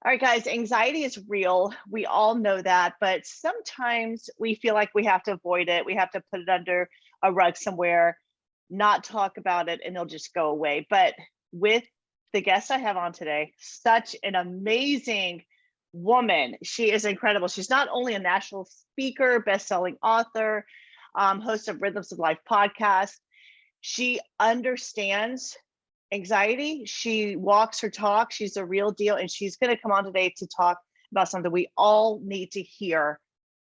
All right, guys, anxiety is real. We all know that, but sometimes we feel like we have to avoid it. We have to put it under a rug somewhere, not talk about it, and it'll just go away. But with the guest I have on today, such an amazing woman. She is incredible. She's not only a national speaker, best-selling author, host of Rhythms of Life podcast. She understands anxiety. She walks her talk. She's a real deal. And she's going to come on today to talk about something we all need to hear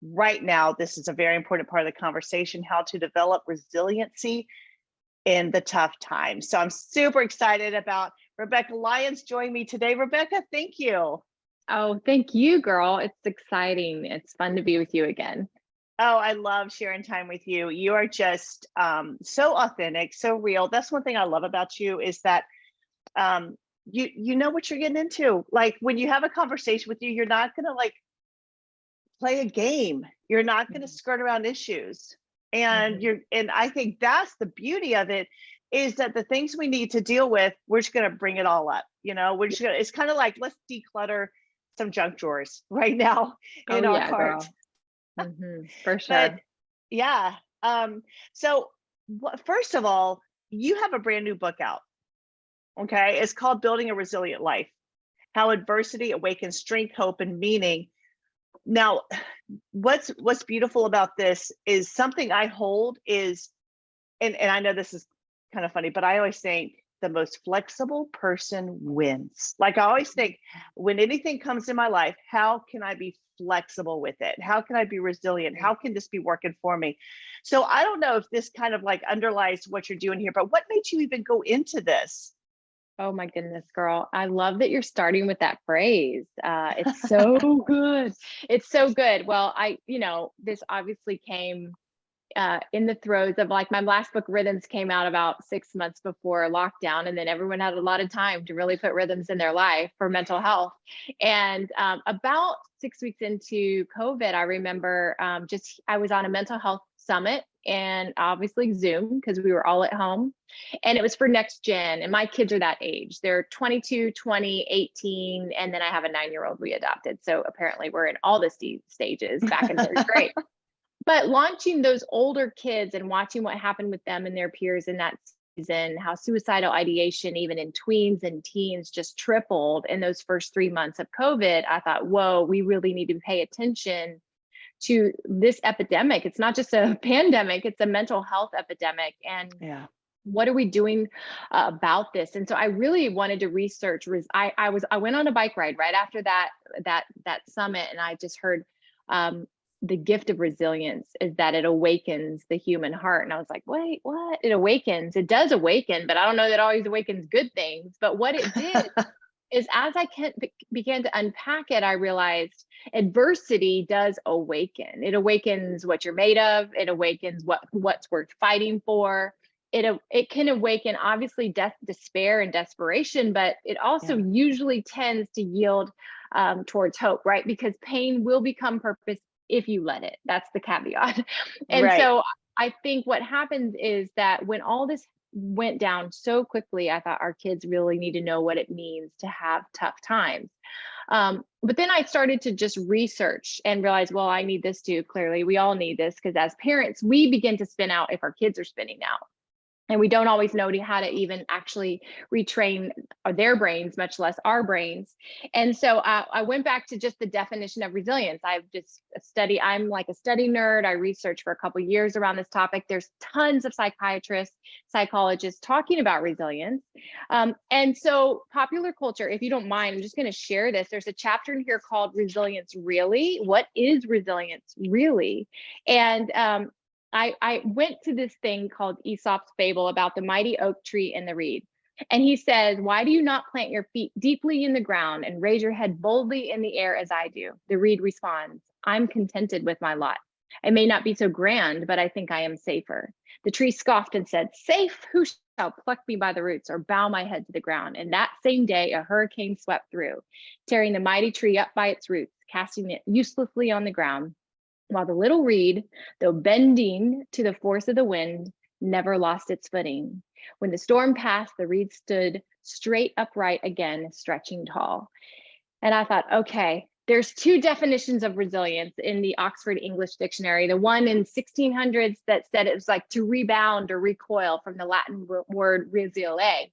right now. This is a very important part of the conversation, how to develop resiliency in the tough times. So I'm super excited about Rebekah Lyons joining me today. Rebekah, thank you. Oh, thank you, girl. It's exciting. It's fun to be with you again. Oh, I love sharing time with you. You are just so authentic, so real. That's one thing I love about you is that you know what you're getting into. Like when you have a conversation with you, you're not gonna like play a game. You're not gonna skirt around issues. And and I think that's the beauty of it, is that the things we need to deal with, we're just gonna bring it all up. We're just gonna, it's kind of like, let's declutter some junk drawers right now in our heart. For sure. But yeah. So first of all, you have a brand new book out. Okay. It's called Building a Resilient Life: How Adversity Awakens Strength, Hope, and Meaning. Now, what's beautiful about this is something I hold is, and I know this is kind of funny, but I always think the most flexible person wins. Like I always think, when anything comes in my life, how can I be flexible with it? How can I be resilient? How can this be working for me? So I don't know if this kind of like underlies what you're doing here, but what made you even go into this? Oh my goodness, girl. I love that you're starting with that phrase. It's so good. It's so good. Well, this obviously came in the throes of, like, my last book, Rhythms, came out about 6 months before lockdown. And then everyone had a lot of time to really put rhythms in their life for mental health. And about 6 weeks into COVID, I remember I was on a mental health summit, and obviously Zoom, because we were all at home. And it was for next gen. And my kids are that age. They're 22, 20, 18. And then I have a 9-year-old we adopted. So apparently we're in all the stages back in third grade. But launching those older kids and watching what happened with them and their peers in that season, how suicidal ideation, even in tweens and teens, just tripled in those first 3 months of COVID, I thought, whoa, we really need to pay attention to this epidemic. It's not just a pandemic, it's a mental health epidemic. And what are we doing about this? And so I really wanted to research. I went on a bike ride right after that summit, and I just heard the gift of resilience is that it awakens the human heart. And I was like, wait, what? It awakens. It does awaken, but I don't know that it always awakens good things. But what it did is, as I began to unpack it, I realized adversity does awaken. It awakens what you're made of. It awakens what's worth fighting for. It can awaken, obviously, despair and desperation, but it also usually tends to yield towards hope, right? Because pain will become purpose if you let it. That's the caveat. And so I think what happens is that when all this went down so quickly, I thought our kids really need to know what it means to have tough times. But then I started to just research and realize, well, I need this too. Clearly, we all need this, because as parents, we begin to spin out if our kids are spinning out. And we don't always know how to even actually retrain their brains, much less our brains. And so I went back to just the definition of resilience. I'm like a study nerd. I researched for a couple of years around this topic. There's tons of psychiatrists, psychologists talking about resilience. And so popular culture, if you don't mind, I'm just going to share this. There's a chapter in here called Resilience Really? What is resilience really? And I went to this thing called Aesop's fable about the mighty oak tree and the reed. And he says, why do you not plant your feet deeply in the ground and raise your head boldly in the air as I do? The reed responds, I'm contented with my lot. I may not be so grand, but I think I am safer. The tree scoffed and said, safe? Who shall pluck me by the roots or bow my head to the ground? And that same day, a hurricane swept through, tearing the mighty tree up by its roots, casting it uselessly on the ground. While the little reed, though bending to the force of the wind, never lost its footing. When the storm passed, the reed stood straight upright again, stretching tall. And I thought, okay, there's two definitions of resilience in the Oxford English Dictionary. The one in 1600s that said it was like to rebound or recoil, from the Latin word resiliere.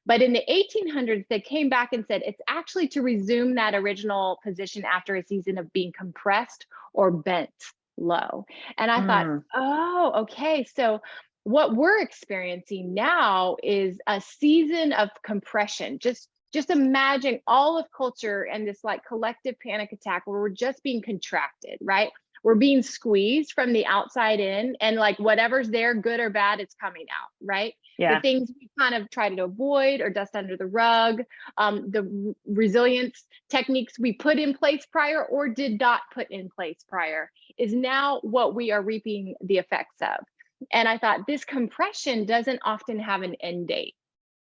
But in the 1800s, they came back and said it's actually to resume that original position after a season of being compressed or bent low. And I thought, oh, okay. So what we're experiencing now is a season of compression. Just imagine all of culture and this like collective panic attack where we're just being contracted, right? We're being squeezed from the outside in, and like whatever's there, good or bad, it's coming out, right? Yeah. The things we kind of try to avoid or dust under the rug, the resilience techniques we put in place prior or did not put in place prior, is now what we are reaping the effects of. And I thought this compression doesn't often have an end date.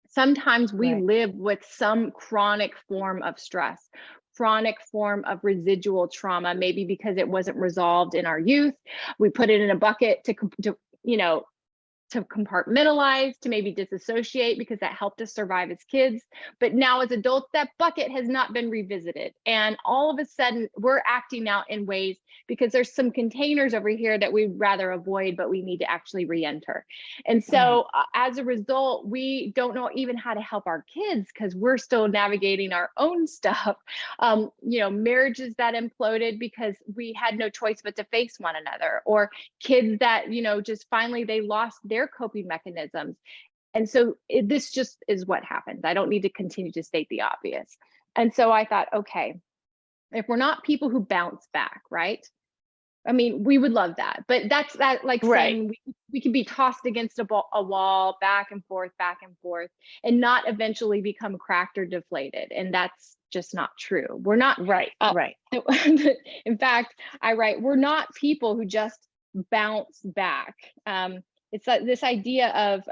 Sometimes we live with some chronic form of stress, chronic form of residual trauma, maybe because it wasn't resolved in our youth. We put it in a bucket to compartmentalize, to maybe disassociate because that helped us survive as kids. But now as adults, that bucket has not been revisited. And all of a sudden we're acting out in ways because there's some containers over here that we'd rather avoid, but we need to actually re-enter. And so as a result, we don't know even how to help our kids because we're still navigating our own stuff. Marriages that imploded because we had no choice but to face one another, or kids that, just finally they lost their coping mechanisms. And so this just is what happens. I don't need to continue to state the obvious. And so I thought, okay, if we're not people who bounce back, right? I mean, we would love that, but that's like saying we can be tossed against a wall back and forth, and not eventually become cracked or deflated. And that's just not true. We're not right. In fact, I write, we're not people who just bounce back. It's this idea of,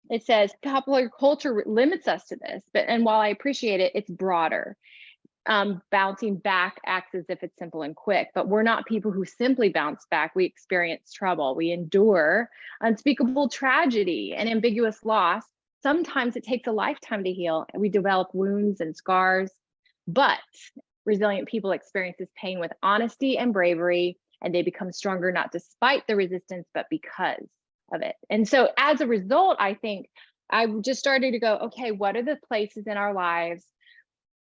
it says popular culture limits us to this, and while I appreciate it, it's broader. Bouncing back acts as if it's simple and quick, but we're not people who simply bounce back. We experience trouble. We endure unspeakable tragedy and ambiguous loss. Sometimes it takes a lifetime to heal, and we develop wounds and scars. But resilient people experience this pain with honesty and bravery, and they become stronger, not despite the resistance, but because of it. And so as a result, I think I just started to go, okay, what are the places in our lives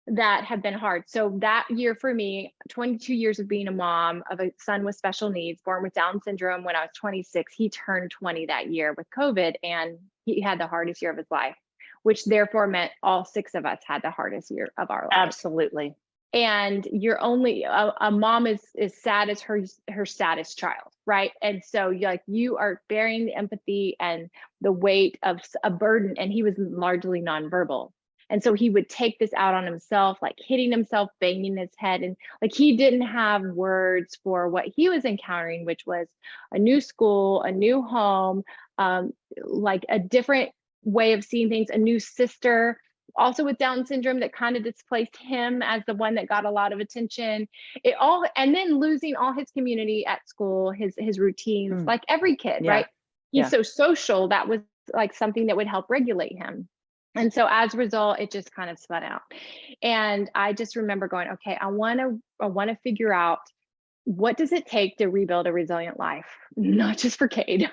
that have been hard? So that year for me, 22 years of being a mom of a son with special needs, born with Down syndrome when I was 26, he turned 20 that year with COVID, and he had the hardest year of his life, which therefore meant all 6 of us had the hardest year of our life. Absolutely. And you're only a mom is sad as her saddest child, right? And so you are bearing the empathy and the weight of a burden. And he was largely nonverbal. And so he would take this out on himself, like hitting himself, banging his head. And like he didn't have words for what he was encountering, which was a new school, a new home, like a different way of seeing things, a new sister, also with Down syndrome, that kind of displaced him as the one that got a lot of attention. And then losing all his community at school, his routines, like every kid, right? He's so social. That was like something that would help regulate him. And so as a result, it just kind of spun out. And I just remember going, okay, I want to figure out, what does it take to rebuild a resilient life? Not just for Cade,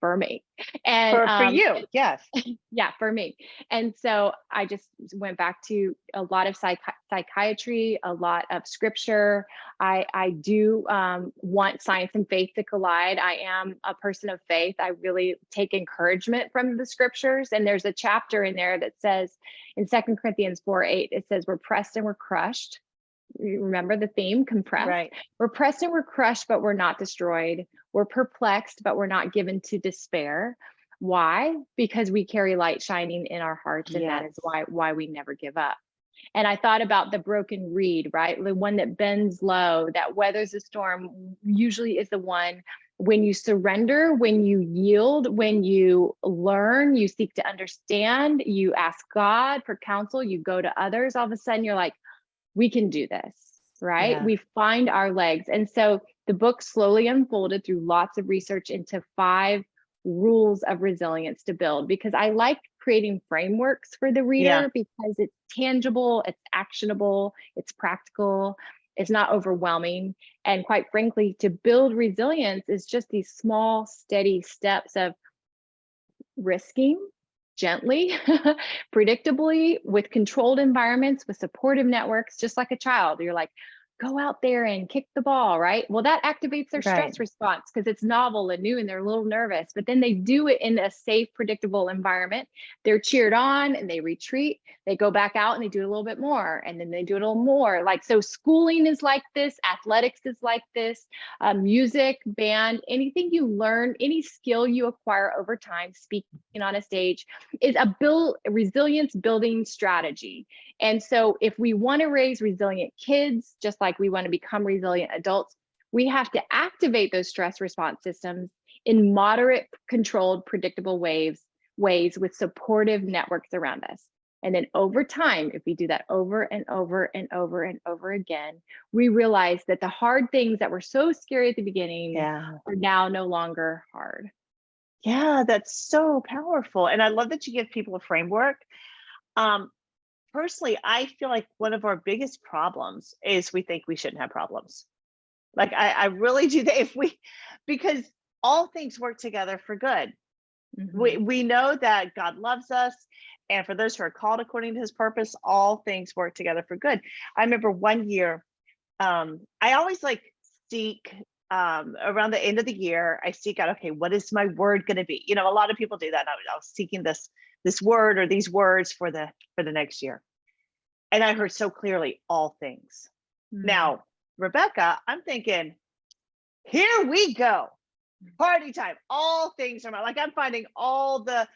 for me. And for you, yes. Yeah, for me. And so I just went back to a lot of psychiatry, a lot of scripture. I do want science and faith to collide. I am a person of faith. I really take encouragement from the scriptures. And there's a chapter in there that says, in 2 Corinthians 4:8, it says, we're pressed and we're crushed. Remember the theme, compressed. Right. We're pressed and we're crushed, but we're not destroyed. We're perplexed, but we're not given to despair. Why? Because we carry light shining in our hearts, and that is why we never give up. And I thought about the broken reed, right? The one that bends low, that weathers the storm, usually is the one when you surrender, when you yield, when you learn, you seek to understand, you ask God for counsel, you go to others, all of a sudden you're like, we can do this, right? Yeah. We find our legs. And so the book slowly unfolded through lots of research into 5 rules of resilience to build, because I like creating frameworks for the Yeah. reader because it's tangible, it's actionable, it's practical, it's not overwhelming. And quite frankly, to build resilience is just these small, steady steps of risking gently, predictably, with controlled environments, with supportive networks, just like a child. You're like, go out there and kick the ball, right? Well, that activates their Right. stress response because it's novel and new and they're a little nervous, but then they do it in a safe, predictable environment. They're cheered on and they retreat. They go back out and they do it a little bit more, and then they do it a little more. Like, so schooling is like this, athletics is like this, music, band, anything you learn, any skill you acquire over time, speaking on a stage, is a resilience building strategy. And so if we want to raise resilient kids, just like we want to become resilient adults, we have to activate those stress response systems in moderate, controlled, predictable ways with supportive networks around us. And then over time, if we do that over and over and over and over again, we realize that the hard things that were so scary at the beginning Yeah. are now no longer hard. Yeah, that's so powerful. And I love that you give people a framework. Personally, I feel like one of our biggest problems is we think we shouldn't have problems. Like I really do that because all things work together for good. We know that God loves us, and for those who are called according to his purpose, all things work together for good. I remember one year, I always like seek around the end of the year, I seek out, okay, what is my word going to be? You know, a lot of people do that. I was seeking this word or these words for the next year. And I heard so clearly all things. Now, Rebekah, I'm thinking, here we go. Party time. All things are like I'm finding all the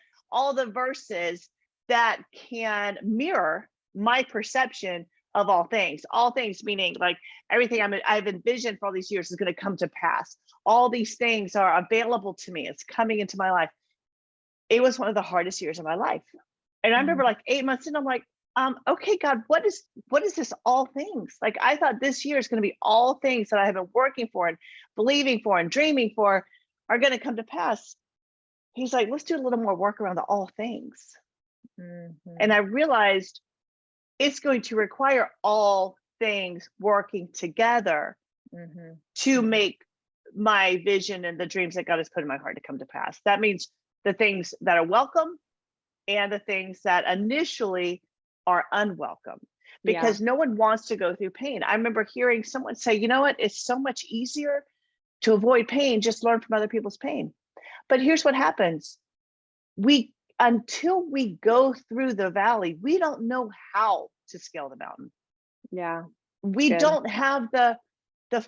verses that can mirror my perception of all things. All things meaning like everything I've envisioned for all these years is going to come to pass. All these things are available to me. It's coming into my life. It was one of the hardest years of my life. And I remember like 8 months in, I'm like, okay, God, what is this all things? Like I thought this year is going to be all things that I have been working for and believing for and dreaming for are going to come to pass. He's like, let's do a little more work around the all things. And I realized it's going to require all things working together to make my vision and the dreams that God has put in my heart to come to pass. That means the things that are welcome and the things that initially are unwelcome, because no one wants to go through pain. I remember hearing someone say, you know what, it's so much easier to avoid pain, just learn from other people's pain. But here's what happens. Until we go through the valley, we don't know how to scale the mountain. Yeah. We don't have the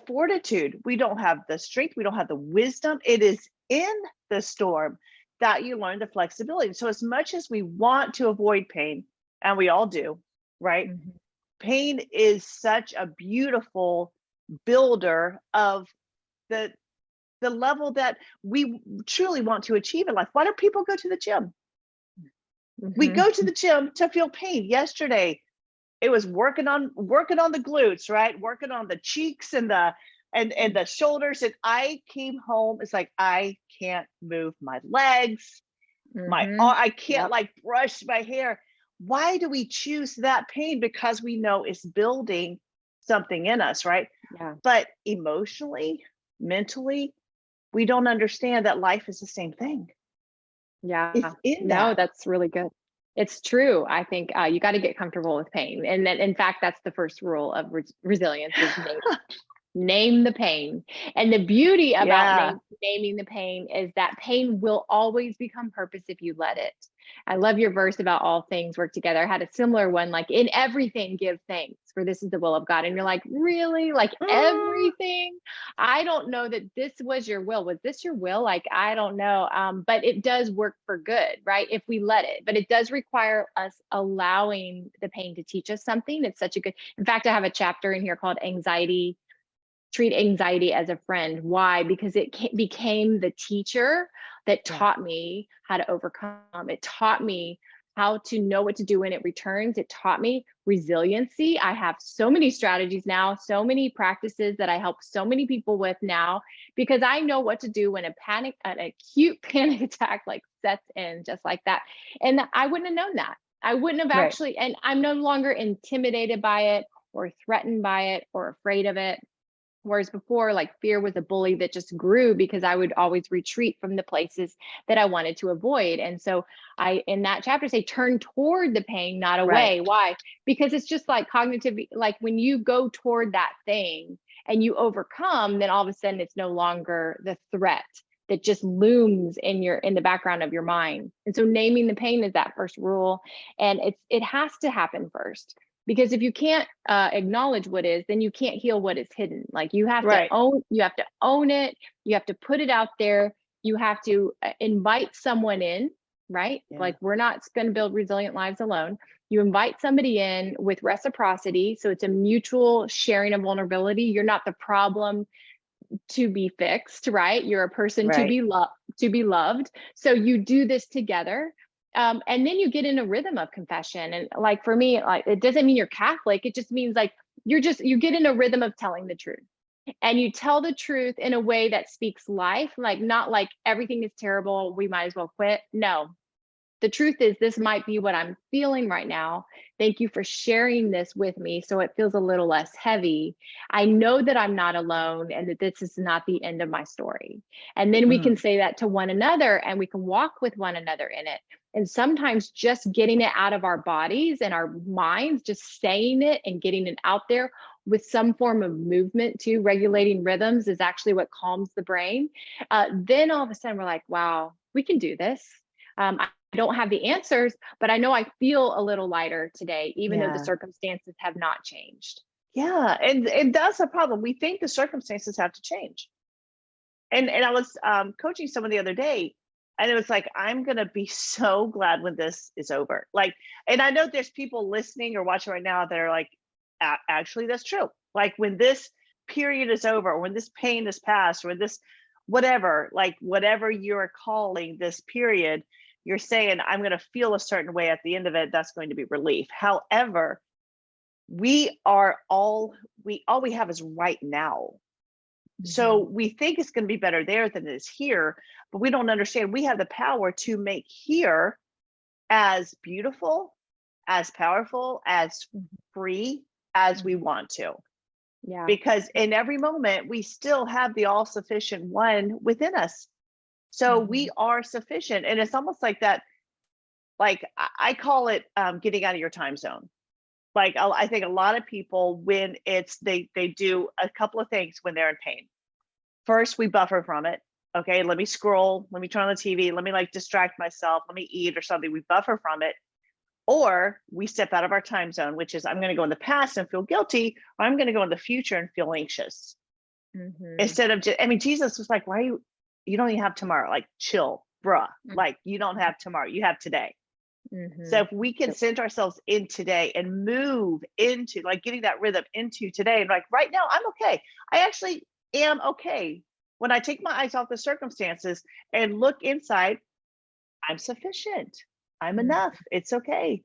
fortitude. We don't have the strength. We don't have the wisdom. It is in the storm that you learn the flexibility. So as much as we want to avoid pain, and we all do, right? Pain is such a beautiful builder of the level that we truly want to achieve in life. Why do people go to the gym? We go to the gym to feel pain. Yesterday, it was working on the glutes, right? Working on the cheeks and the shoulders. And I came home, it's like I can't move my legs, I can't like brush my hair. Why do we choose that pain? Because we know it's building something in us, right? But emotionally, mentally, we don't understand that life is the same thing. It's in No, that. that's really good. It's true. I think you got to get comfortable with pain. And then, in fact, that's the first rule of resilience is name the pain. And the beauty about naming the pain is that pain will always become purpose if you let it. I love your verse about all things work together. I had a similar one, like in everything, give thanks, for this is the will of God. And you're like, really? Like everything? I don't know that this was your will. Was this your will? Like, I don't know. But it does work for good, right? If we let it, but it does require us allowing the pain to teach us something. It's such a good, in fact, I have a chapter in here called Anxiety. Treat anxiety as a friend. Why? Because it became the teacher that taught me how to overcome. It taught me how to know what to do when it returns. It taught me resiliency. I have so many strategies now, so many practices that I help so many people with now, because I know what to do when an acute panic attack like sets in just like that. And I wouldn't have known that. I wouldn't have Right. actually, and I'm no longer intimidated by it or threatened by it or afraid of it. Whereas before, like, fear was a bully that just grew because I would always retreat from the places that I wanted to avoid. And so I, in that chapter, say turn toward the pain, not away. Right. Why? Because it's just like cognitive, like when you go toward that thing and you overcome, then all of a sudden it's no longer the threat that just looms in the background of your mind. And so naming the pain is that first rule. And it has to happen first. Because if you can't acknowledge what is, then you can't heal what is hidden. Like you have Right. to own it. You have to put it out there. You have to invite someone in, right? Yeah. Like we're not going to build resilient lives alone. You invite somebody in with reciprocity. So it's a mutual sharing of vulnerability. You're not the problem to be fixed, right? You're a person to Right. be loved. So you do this together. And then you get in a rhythm of confession. And like for me, like it doesn't mean you're Catholic. It just means like you get in a rhythm of telling the truth. And you tell the truth in a way that speaks life, like not like everything is terrible, we might as well quit. No, the truth is this might be what I'm feeling right now. Thank you for sharing this with me so it feels a little less heavy. I know that I'm not alone and that this is not the end of my story. And then we can say that to one another and we can walk with one another in it. And sometimes just getting it out of our bodies and our minds, just saying it and getting it out there with some form of movement too, regulating rhythms is actually what calms the brain. Then all of a sudden we're like, wow, we can do this. I don't have the answers, but I know I feel a little lighter today, even though the Yeah. circumstances have not changed. Yeah. And that's a problem. We think the circumstances have to change. And I was coaching someone the other day, and it was like, I'm gonna be so glad when this is over. Like, and I know there's people listening or watching right now that are like, Actually, that's true. Like when this period is over, or when this pain is past, or when this whatever, like whatever you're calling this period, you're saying, I'm gonna feel a certain way at the end of it. That's going to be relief. However, all we have is right now. So we think it's going to be better there than it is here, but we don't understand we have the power to make here as beautiful, as powerful, as free as we want to. Yeah. Because in every moment, we still have the all sufficient one within us. So we are sufficient. And it's almost like that, like I call it getting out of your time zone. Like I think a lot of people, when they do a couple of things when they're in pain. First, we buffer from it. Okay, let me scroll, let me turn on the TV, let me like distract myself, let me eat or something. We buffer from it. Or we step out of our time zone, which is I'm going to go in the past and feel guilty, or I'm going to go in the future and feel anxious. Instead of just, I mean, Jesus was like, why you don't even have tomorrow? Like, chill, bruh. Like, you don't have tomorrow, you have today. So if we can center ourselves in today and move into like getting that rhythm into today, and like right now, I'm okay. I actually am okay. When I take my eyes off the circumstances and look inside, I'm sufficient. I'm enough. It's okay.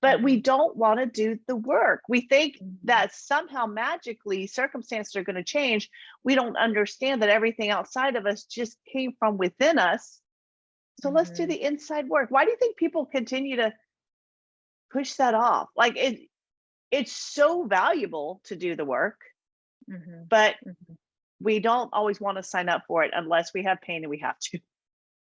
But we don't want to do the work. We think that somehow magically circumstances are going to change. We don't understand that everything outside of us just came from within us. So let's do the inside work. Why do you think people continue to push that off? Like it's so valuable to do the work, but we don't always want to sign up for it unless we have pain and we have to.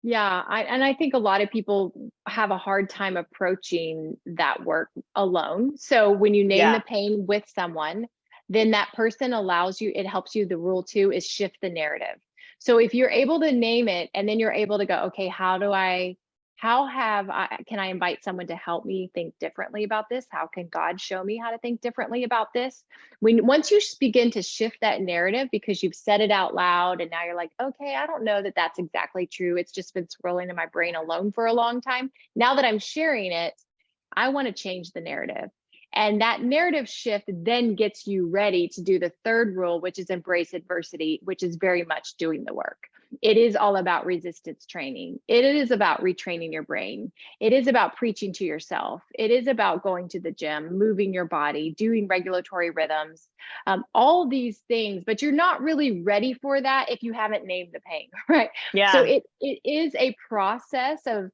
Yeah, I think a lot of people have a hard time approaching that work alone. So when you name the pain with someone, then that person allows you, it helps you. The rule too is shift the narrative. So if you're able to name it and then you're able to go, okay, can I invite someone to help me think differently about this? How can God show me how to think differently about this? Once you begin to shift that narrative because you've said it out loud and now you're like, okay, I don't know that that's exactly true. It's just been swirling in my brain alone for a long time. Now that I'm sharing it, I want to change the narrative. And that narrative shift then gets you ready to do the third rule, which is embrace adversity, which is very much doing the work. it is all about resistance training. It is about retraining your brain. It is about preaching to yourself. It is about going to the gym, moving your body, doing regulatory rhythms, all these things, but you're not really ready for that if you haven't named the pain, right? So Yeah. it is a process of,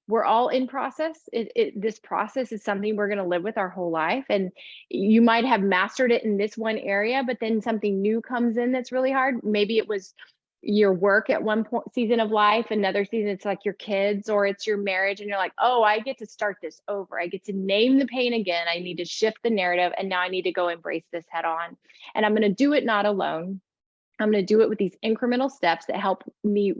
we're all in process. This process is something we're going to live with our whole life. And you might have mastered it in this one area, but then something new comes in that's really hard. Maybe it was your work at one point, season of life, another season, it's like your kids or it's your marriage. And you're like, oh, I get to start this over. I get to name the pain again. I need to shift the narrative. And now I need to go embrace this head on. And I'm going to do it not alone. I'm going to do it with these incremental steps that help me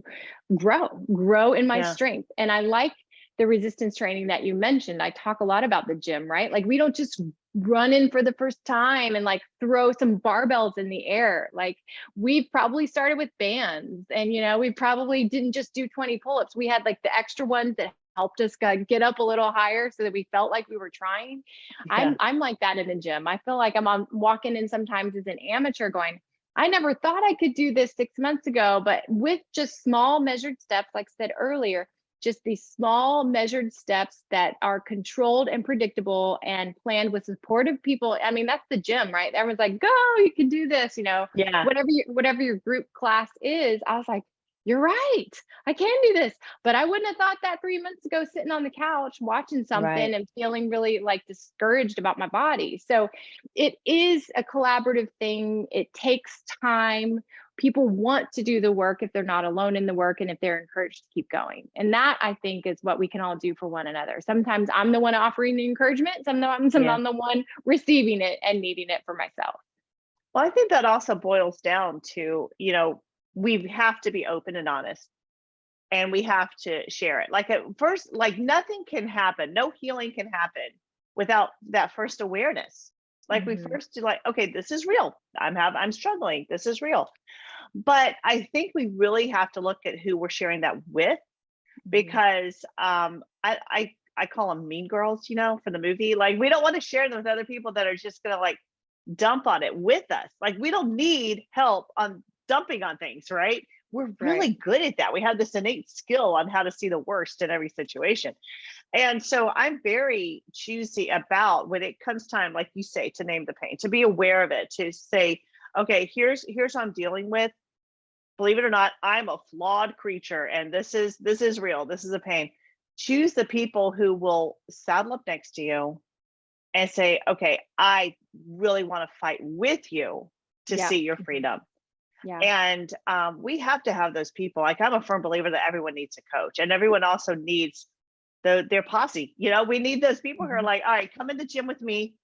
grow in my Yeah. strength. And I like the resistance training that you mentioned. I talk a lot about the gym, right? Like we don't just run in for the first time and like throw some barbells in the air. Like we've probably started with bands and, we probably didn't just do 20 pull-ups. We had like the extra ones that helped us get up a little higher so that we felt like we were trying. Yeah. I'm like that in the gym. I feel like I'm walking in sometimes as an amateur going, I never thought I could do this 6 months ago, but with just small measured steps, like I said earlier, just these small measured steps that are controlled and predictable and planned with supportive people. I mean, that's the gym, right? Everyone's like, go, you can do this, Yeah. whatever your group class is. I was like, you're right. I can do this. But I wouldn't have thought that 3 months ago, sitting on the couch, watching something Right. and feeling really like discouraged about my body. So it is a collaborative thing. It takes time. People want to do the work if they're not alone in the work and if they're encouraged to keep going. And that I think is what we can all do for one another. Sometimes I'm the one offering the encouragement. Sometimes Yeah. I'm the one receiving it and needing it for myself. Well, I think that also boils down to, we have to be open and honest and we have to share it. Like at first, like nothing can happen, no healing can happen without that first awareness. Like we Mhm. first do like, okay, this is real. I'm struggling. This is real. But I think we really have to look at who we're sharing that with because I call them mean girls, for the movie. Like we don't want to share them with other people that are just gonna like dump on it with us. Like we don't need help on dumping on things, right? We're Right. really good at that. We have this innate skill on how to see the worst in every situation. And so I'm very choosy about when it comes time, like you say, to name the pain, to be aware of it, to say, okay, here's what I'm dealing with. Believe it or not, I'm a flawed creature and this is real. This is a pain. Choose the people who will saddle up next to you and say, okay, I really want to fight with you to Yeah. see your freedom. Yeah. And we have to have those people. Like I'm a firm believer that everyone needs a coach and everyone also needs their posse. We need those people who are like, all right, come in the gym with me,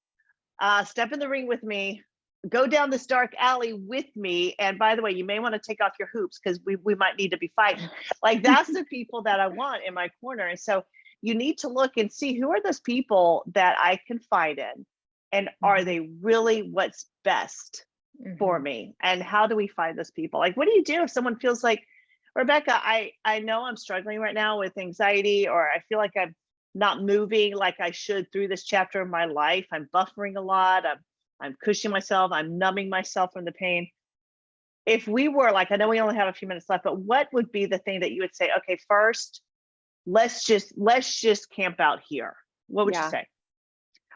step in the ring with me, go down this dark alley with me. And by the way, you may want to take off your hoops because we might need to be fighting. Like that's the people that I want in my corner. And so you need to look and see who are those people that I confide in and are they really what's best for me? And how do we find those people? Like, what do you do if someone feels like, Rebekah, I know I'm struggling right now with anxiety, or I feel like I'm not moving like I should through this chapter of my life. I'm buffering a lot. I'm cushioning myself. I'm numbing myself from the pain. If we were like, I know we only have a few minutes left, but what would be the thing that you would say, okay, first, let's just camp out here? What would you say?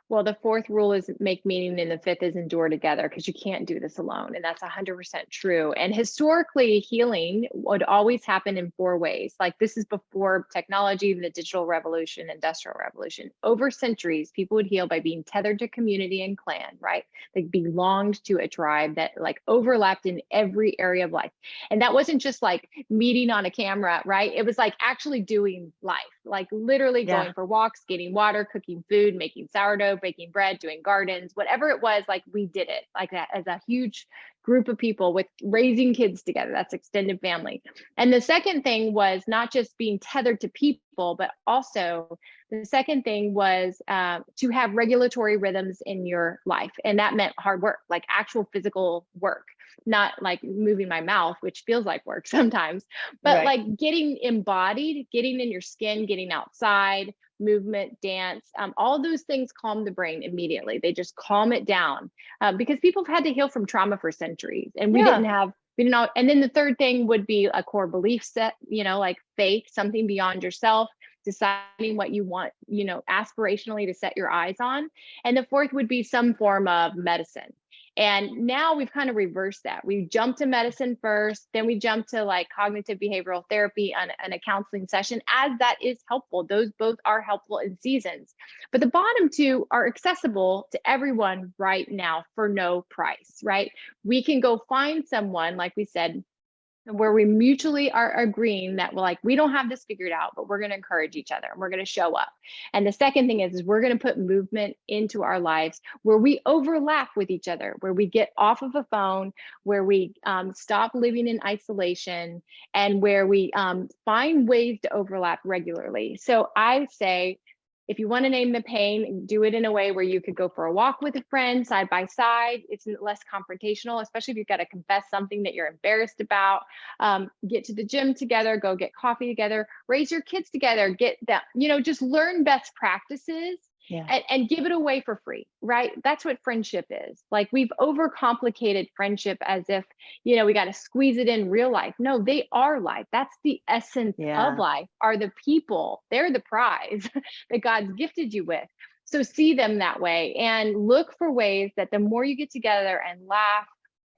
Well, the fourth rule is make meaning, and the fifth is endure together, because you can't do this alone. And that's 100% true. And historically, healing would always happen in four ways. Like this is before technology, the digital revolution, industrial revolution. Over centuries, people would heal by being tethered to community and clan, right? They belonged to a tribe that like overlapped in every area of life. And that wasn't just like meeting on a camera, right? It was like actually doing life, like literally Yeah. going for walks, getting water, cooking food, making sourdough, baking bread, doing gardens, whatever it was, like we did it like that as a huge group of people with raising kids together. That's extended family. And the second thing was not just being tethered to people, but also the second thing was to have regulatory rhythms in your life. And that meant hard work, like actual physical work, not like moving my mouth, which feels like work sometimes, but Right. like getting embodied, getting in your skin, getting outside, movement, dance, all those things calm the brain immediately. They just calm it down because people have had to heal from trauma for centuries, and we Yeah. didn't have we don't know. And then the third thing would be a core belief set, you know, like faith, something beyond yourself, deciding what you want, you know, aspirationally to set your eyes on. And the fourth would be some form of medicine. And now we've kind of reversed that. We jumped to medicine first, then we jumped to like cognitive behavioral therapy and a counseling session, as that is helpful. Those both are helpful in seasons. But the bottom two are accessible to everyone right now for no price, right? We can go find someone, like we said, where we mutually are agreeing that we're like, we don't have this figured out, but we're going to encourage each other and we're going to show up. And the second thing is we're going to put movement into our lives where we overlap with each other, where we get off of a phone, where we stop living in isolation, and where we find ways to overlap regularly. So I say, if you want to name the pain, do it in a way where you could go for a walk with a friend side by side. It's less confrontational, especially if you've got to confess something that you're embarrassed about. Get to the gym together, go get coffee together, raise your kids together, get that, you know, just learn best practices. Yeah. And give it away for free, right? That's what friendship is. Like, we've overcomplicated friendship as if, you know, we got to squeeze it in real life. No, they are life. That's the essence of life, are the people. They're the prize that God's gifted you with. So see them that way and look for ways that the more you get together and laugh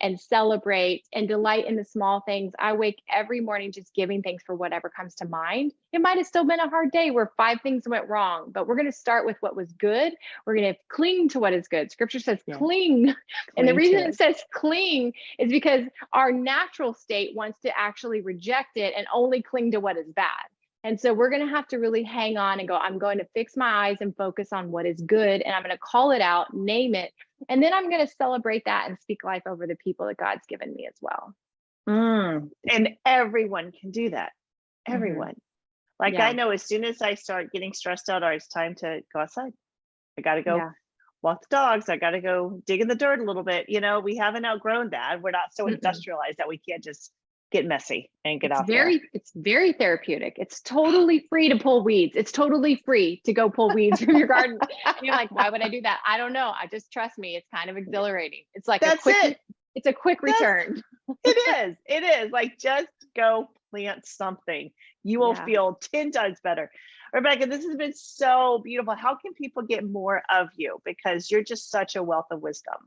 and celebrate and delight in the small things. I wake every morning just giving thanks for whatever comes to mind. It might have still been a hard day where 5 things went wrong, but we're going to start with what was good. We're going to cling to what is good. Scripture says cling. And the reason it says cling is because our natural state wants to actually reject it and only cling to what is bad. And so we're going to have to really hang on and go, I'm going to fix my eyes and focus on what is good. And I'm going to call it out, name it. And then I'm going to celebrate that and speak life over the people that God's given me as well. And everyone can do that. Everyone. Like, I know as soon as I start getting stressed out, it's time to go outside. I got to go walk the dogs. I got to go dig in the dirt a little bit. You know, we haven't outgrown that. We're not so industrialized that we can't just get messy and get out there. It's very therapeutic. It's totally free to pull weeds. It's totally free to go pull weeds from your garden. And you're like, why would I do that? I don't know. I just trust me. It's kind of exhilarating. It's like it's a quick return. It is like, just go plant something. You will feel 10 times better. Rebekah, this has been so beautiful. How can people get more of you? Because you're just such a wealth of wisdom.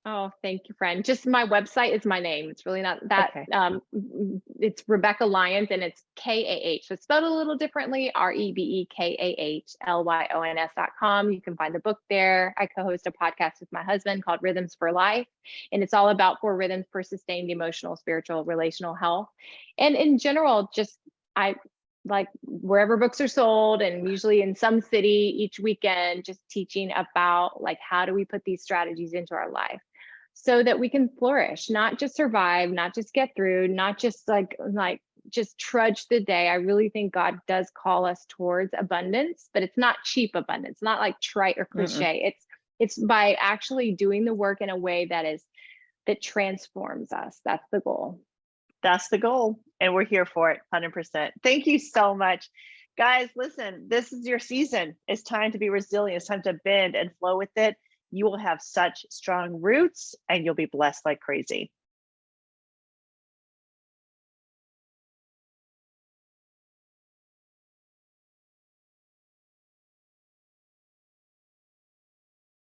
Oh, thank you, friend. Just my website is my name. It's really not that. It's Rebekah Lyons, and it's KAH. So it's spelled a little differently, REBEKAHLYONS.com. You can find the book there. I co-host a podcast with my husband called Rhythms for Life, and it's all about 4 rhythms for sustained emotional, spiritual, relational health. And in general, just I like wherever books are sold, and usually in some city each weekend, just teaching about like, how do we put these strategies into our life so that we can flourish, not just survive, not just get through, not just like just trudge the day. I really think God does call us towards abundance, but it's not cheap abundance, not like trite or cliche. It's by actually doing the work in a way that transforms us. That's the goal. That's the goal. And we're here for it 100%. Thank you so much. Guys, listen, this is your season. It's time to be resilient. It's time to bend and flow with it. You will have such strong roots and you'll be blessed like crazy.